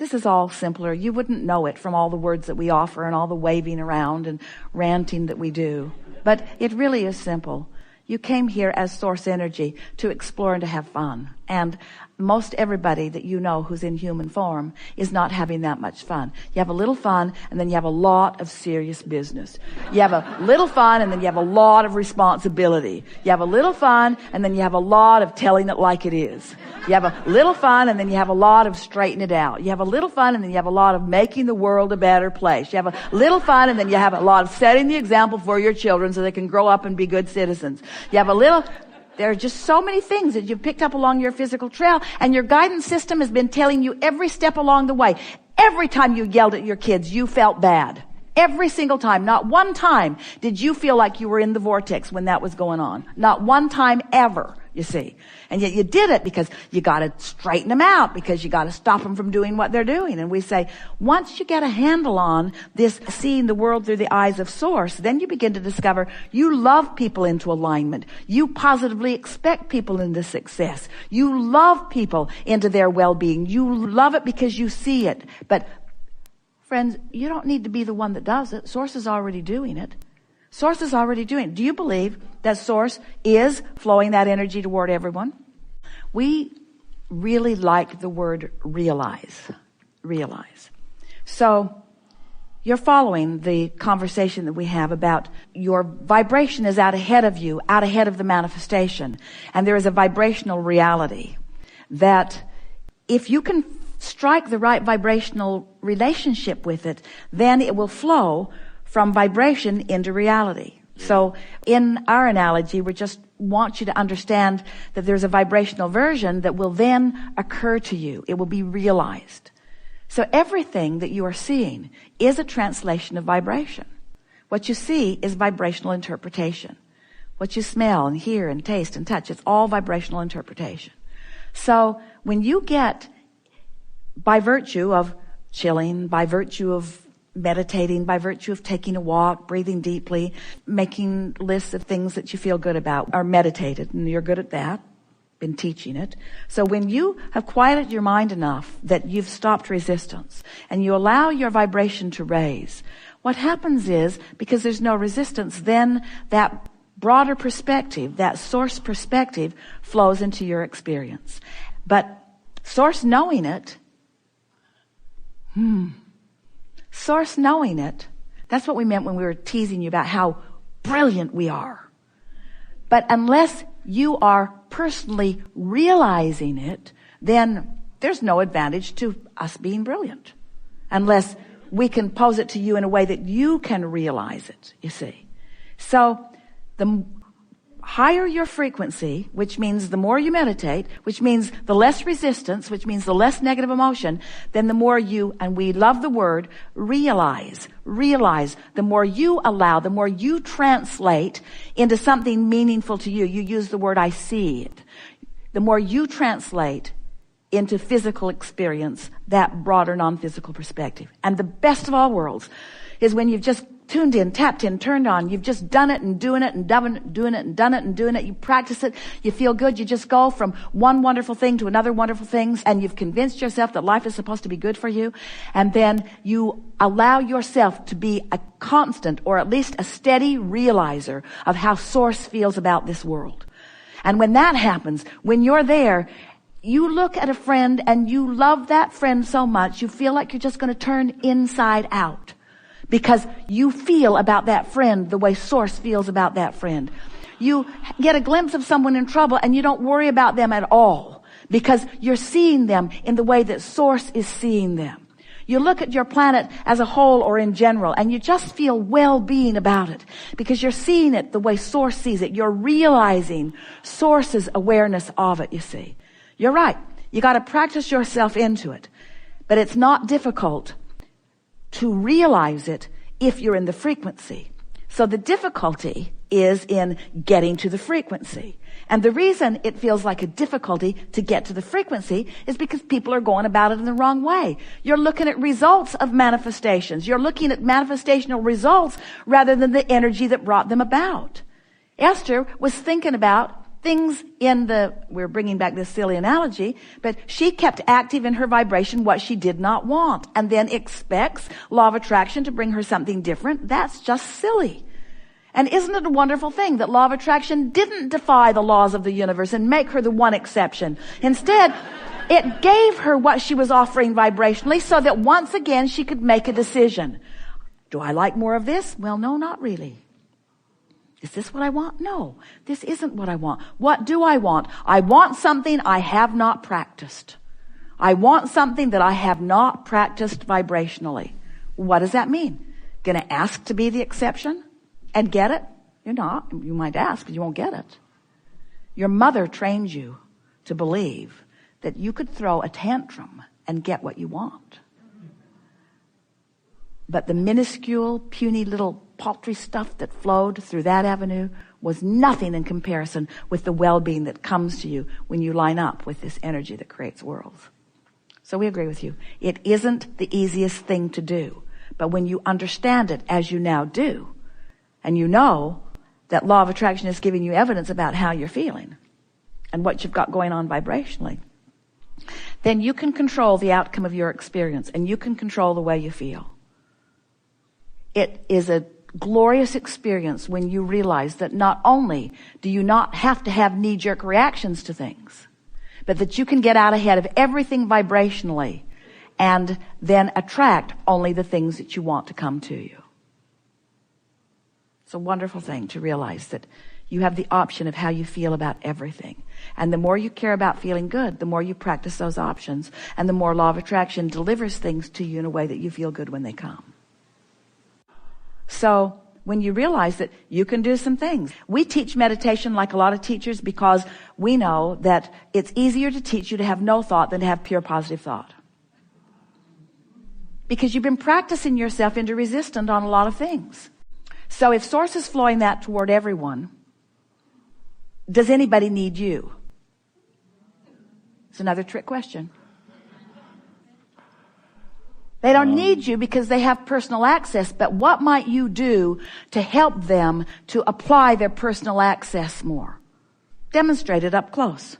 This is all simpler. You wouldn't know it from all the words that we offer and all the waving around and ranting that we do. But it really is simple. You came here as source energy to explore and to have fun. And most everybody that you know who's in human form is not having that much fun. You have a little fun, and then you have a lot of serious business. You have a little fun, and then you have a lot of responsibility. You have a little fun, and then you have a lot of telling it like it is. You have a little fun, and then you have a lot of straightening it out. You have a little fun, and then you have a lot of making the world a better place. You have a little fun, and then you have a lot of setting the example for your children so they can grow up and be good citizens. You have a little... There are just so many things that you've picked up along your physical trail, and your guidance system has been telling you every step along the way. Every time you yelled at your kids, you felt bad. Every single time. Not one time did you feel like you were in the vortex when that was going on. Not one time ever, you see. And yet you did it because you got to straighten them out, because you got to stop them from doing what they're doing. And we say, once you get a handle on this seeing the world through the eyes of source, then you begin to discover you love people into alignment. You positively expect people into success. You love people into their well-being. You love it because you see it. But friends, you don't need to be the one that does it. Source is already doing it. Source is already doing it. Do you believe that Source is flowing that energy toward everyone? We really like the word realize. Realize. So you're following the conversation that we have about your vibration is out ahead of you, out ahead of the manifestation. And there is a vibrational reality that if you can strike the right vibrational relationship with it, then it will flow from vibration into reality. So in our analogy, we just want you to understand that there's a vibrational version that will then occur to you. It will be realized. So everything that you are seeing is a translation of vibration. What you see is vibrational interpretation. What you smell and hear and taste and touch, it's all vibrational interpretation. So when you get, by virtue of chilling, by virtue of meditating, by virtue of taking a walk, breathing deeply, making lists of things that you feel good about, are meditated, and you're good at that, been teaching it. So when you have quieted your mind enough that you've stopped resistance and you allow your vibration to raise, what happens is, because there's no resistance, then that broader perspective, that source perspective, flows into your experience. But source knowing it, source knowing it, that's what we meant when we were teasing you about how brilliant we are. But unless you are personally realizing it, then there's no advantage to us being brilliant. Unless we can pose it to you in a way that you can realize it, you see. So the higher your frequency, which means the more you meditate, which means the less resistance, which means the less negative emotion, then the more you, and we love the word, realize, the more you allow, the more you translate into something meaningful to you. You use the word, I see it. The more you translate into physical experience, that broader non-physical perspective. And the best of all worlds is when you've just tuned in, tapped in, turned on. You've just done it and doing it and doing it and done it and doing it. You practice it. You feel good. You just go from one wonderful thing to another wonderful thing, and you've convinced yourself that life is supposed to be good for you. And then you allow yourself to be a constant, or at least a steady realizer of how Source feels about this world. And when that happens, when you're there, you look at a friend and you love that friend so much, you feel like you're just going to turn inside out. Because you feel about that friend the way Source feels about that friend. You get a glimpse of someone in trouble and you don't worry about them at all, because you're seeing them in the way that Source is seeing them. You look at your planet as a whole or in general, and you just feel well-being about it because you're seeing it the way Source sees it. You're realizing Source's awareness of it, you see. You're right. You got to practice yourself into it. But it's not difficult to realize it if you're in the frequency. So the difficulty is in getting to the frequency. And the reason it feels like a difficulty to get to the frequency is because people are going about it in the wrong way. You're looking at results of manifestations. You're looking at manifestational results rather than the energy that brought them about. Esther was thinking about things we're bringing back this silly analogy, but she kept active in her vibration what she did not want, and then expects law of attraction to bring her something different. That's just silly. And isn't it a wonderful thing that law of attraction didn't defy the laws of the universe and make her the one exception? Instead, it gave her what she was offering vibrationally so that once again she could make a decision. Do I like more of this? Well, no, not really. Is this what I want? No, this isn't what I want. What do I want? I want something I have not practiced. I want something that I have not practiced vibrationally. What does that mean? Going to ask to be the exception and get it? You're not. You might ask, but you won't get it. Your mother trained you to believe that you could throw a tantrum and get what you want. But the minuscule, puny little paltry stuff that flowed through that avenue was nothing in comparison with the well-being that comes to you when you line up with this energy that creates worlds. So we agree with you. It isn't the easiest thing to do. But when you understand it as you now do, and you know that law of attraction is giving you evidence about how you're feeling and what you've got going on vibrationally, then you can control the outcome of your experience and you can control the way you feel. It is a glorious experience when you realize that not only do you not have to have knee-jerk reactions to things, but that you can get out ahead of everything vibrationally and then attract only the things that you want to come to you. It's a wonderful thing to realize that you have the option of how you feel about everything. And the more you care about feeling good, the more you practice those options, and the more law of attraction delivers things to you in a way that you feel good when they come. So when you realize that you can do some things. We teach meditation like a lot of teachers because we know that it's easier to teach you to have no thought than to have pure positive thought. Because you've been practicing yourself into resistant on a lot of things. So if Source is flowing that toward everyone, does anybody need you? It's another trick question. They don't need you because they have personal access, but what might you do to help them to apply their personal access more? Demonstrate it up close.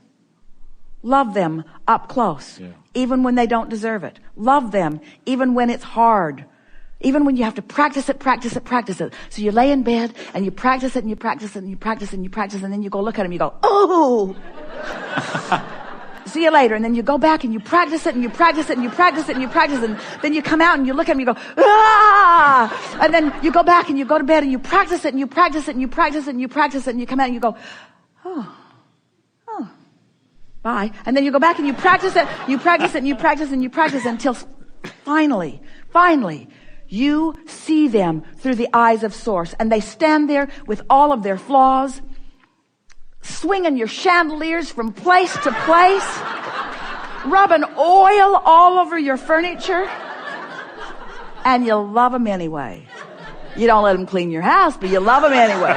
Love them up close, even when they don't deserve it. Love them even when it's hard. Even when you have to practice it. So you lay in bed and you practice it and you practice it and you practice it and you practice it, and then you go look at them and you go, oh! See you later. And then you go back and you practice it and you practice it and you practice it and you practice it. And then you come out and you look at them and you go, ah! And then you go back and you go to bed and you practice it and you practice it and you practice it and you practice it and you come out and you go, oh, bye. And then you go back and you practice it, you practice it and you practice and you practice until finally, you see them through the eyes of Source, and they stand there with all of their flaws, swinging your chandeliers from place to place, rubbing oil all over your furniture, and you love them anyway. You don't let them clean your house, but you love them anyway.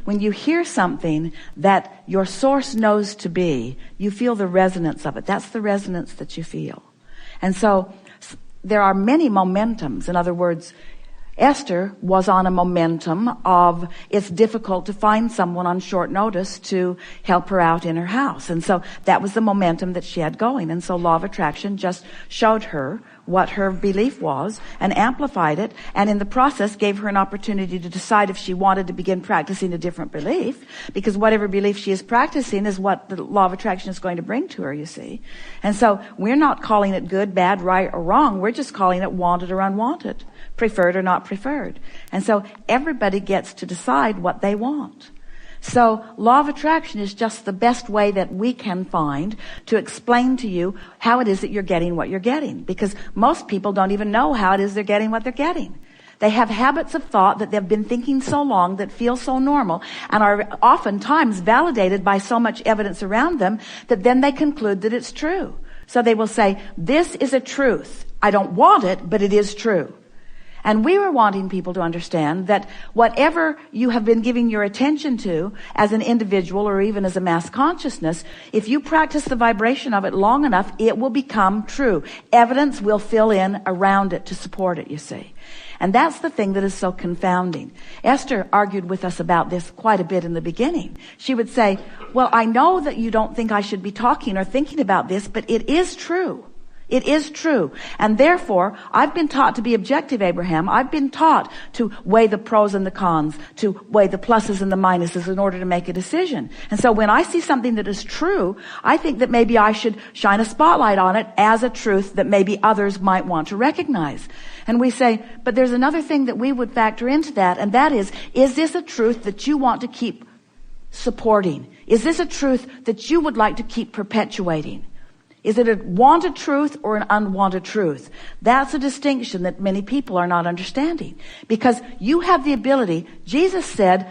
When you hear something that your Source knows to be, you feel the resonance of it. That's the resonance that you feel. And so there are many momentums. In other words, Esther was on a momentum of it's difficult to find someone on short notice to help her out in her house. And so that was the momentum that she had going. And so law of attraction just showed her what her belief was and amplified it, and in the process gave her an opportunity to decide if she wanted to begin practicing a different belief, because whatever belief she is practicing is what the law of attraction is going to bring to her, you see. And so we're not calling it good, bad, right, or wrong. We're just calling it wanted or unwanted, preferred or not preferred. And so everybody gets to decide what they want. So law of attraction is just the best way that we can find to explain to you how it is that you're getting what you're getting, because most people don't even know how it is they're getting what they're getting. They have habits of thought that they've been thinking so long that feel so normal and are oftentimes validated by so much evidence around them that then they conclude that it's true. So they will say, this is a truth. I don't want it, but it is true. And we were wanting people to understand that whatever you have been giving your attention to as an individual or even as a mass consciousness, if you practice the vibration of it long enough, it will become true. Evidence will fill in around it to support it, you see. And that's the thing that is so confounding. Esther argued with us about this quite a bit in the beginning. She would say, well, I know that you don't think I should be talking or thinking about this, but it is true. It is true. And therefore, I've been taught to be objective, Abraham. I've been taught to weigh the pros and the cons, to weigh the pluses and the minuses in order to make a decision. And so when I see something that is true, I think that maybe I should shine a spotlight on it as a truth that maybe others might want to recognize. And we say, but there's another thing that we would factor into that, and that is this a truth that you want to keep supporting? Is this a truth that you would like to keep perpetuating? Is it a wanted truth or an unwanted truth? That's a distinction that many people are not understanding. Because you have the ability, Jesus said,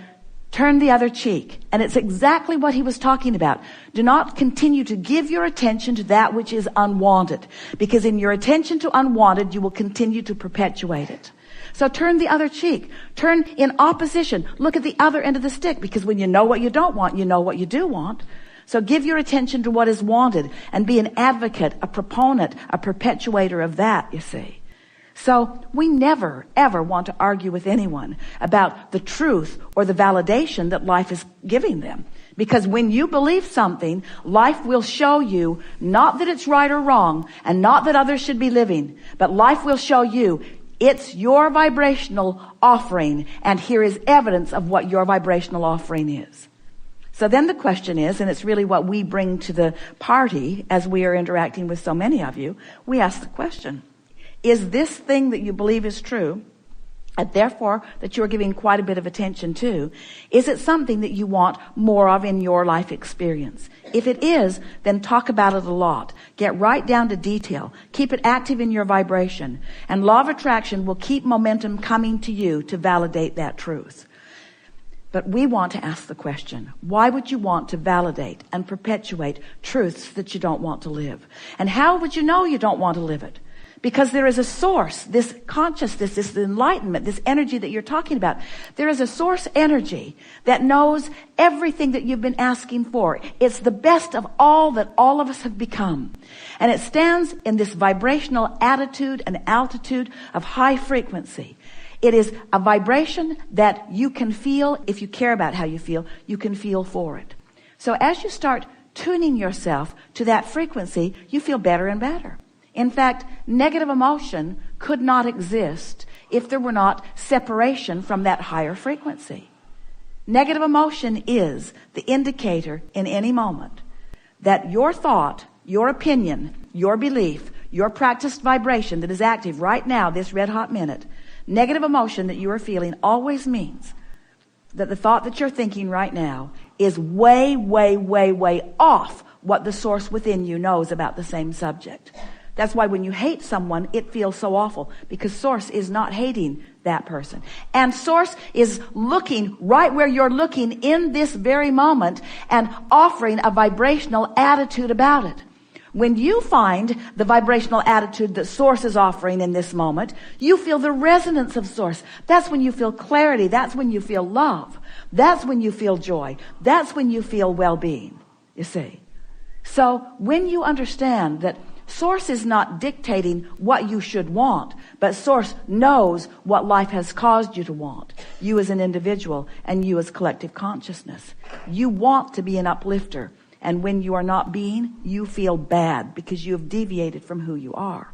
turn the other cheek. And it's exactly what he was talking about. Do not continue to give your attention to that which is unwanted. Because in your attention to unwanted, you will continue to perpetuate it. So turn the other cheek. Turn in opposition. Look at the other end of the stick. Because when you know what you don't want, you know what you do want. So give your attention to what is wanted and be an advocate, a proponent, a perpetuator of that, you see. So we never, ever want to argue with anyone about the truth or the validation that life is giving them. Because when you believe something, life will show you not that it's right or wrong and not that others should be living, but life will show you it's your vibrational offering, and here is evidence of what your vibrational offering is. So then the question is, and it's really what we bring to the party as we are interacting with so many of you, we ask the question, is this thing that you believe is true, and therefore that you're giving quite a bit of attention to, is it something that you want more of in your life experience? If it is, then talk about it a lot. Get right down to detail. Keep it active in your vibration. And law of attraction will keep momentum coming to you to validate that truth. But we want to ask the question, why would you want to validate and perpetuate truths that you don't want to live? And how would you know you don't want to live it? Because there is a source, this consciousness, this enlightenment, this energy that you're talking about. There is a source energy that knows everything that you've been asking for. It's the best of all that all of us have become. And it stands in this vibrational attitude and altitude of high frequency. It is a vibration that you can feel. If you care about how you feel, you can feel for it. So as you start tuning yourself to that frequency, you feel better and better. In fact, negative emotion could not exist if there were not separation from that higher frequency. Negative emotion is the indicator in any moment that your thought, your opinion, your belief, your practiced vibration that is active right now, this red hot minute, negative emotion that you are feeling always means that the thought that you're thinking right now is way, way, way, way off what the source within you knows about the same subject. That's why when you hate someone, it feels so awful, because source is not hating that person. And source is looking right where you're looking in this very moment and offering a vibrational attitude about it. When you find the vibrational attitude that source is offering in this moment, you feel the resonance of source. That's when you feel clarity. That's when you feel love. That's when you feel joy. That's when you feel well-being, you see. So when you understand that source is not dictating what you should want, but source knows what life has caused you to want. You as an individual and you as collective consciousness. You want to be an uplifter. And when you are not being, you feel bad because you have deviated from who you are.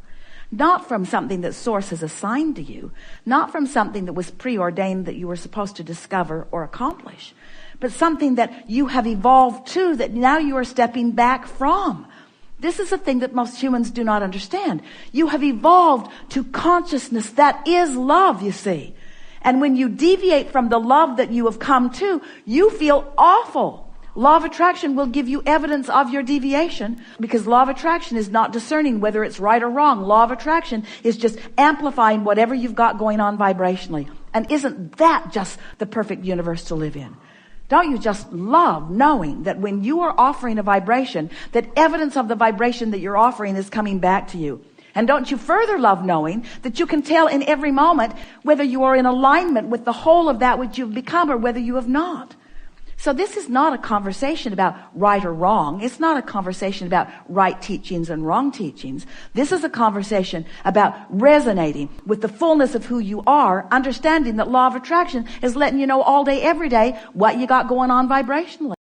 Not from something that source has assigned to you. Not from something that was preordained that you were supposed to discover or accomplish. But something that you have evolved to that now you are stepping back from. This is a thing that most humans do not understand. You have evolved to consciousness that is love, you see. And when you deviate from the love that you have come to, you feel awful. Law of attraction will give you evidence of your deviation, because law of attraction is not discerning whether it's right or wrong. Law of attraction is just amplifying whatever you've got going on vibrationally. And isn't that just the perfect universe to live in? Don't you just love knowing that when you are offering a vibration, that evidence of the vibration that you're offering is coming back to you? And don't you further love knowing that you can tell in every moment whether you are in alignment with the whole of that which you've become or whether you have not. So this is not a conversation about right or wrong. It's not a conversation about right teachings and wrong teachings. This is a conversation about resonating with the fullness of who you are, understanding that law of attraction is letting you know all day, every day what you got going on vibrationally.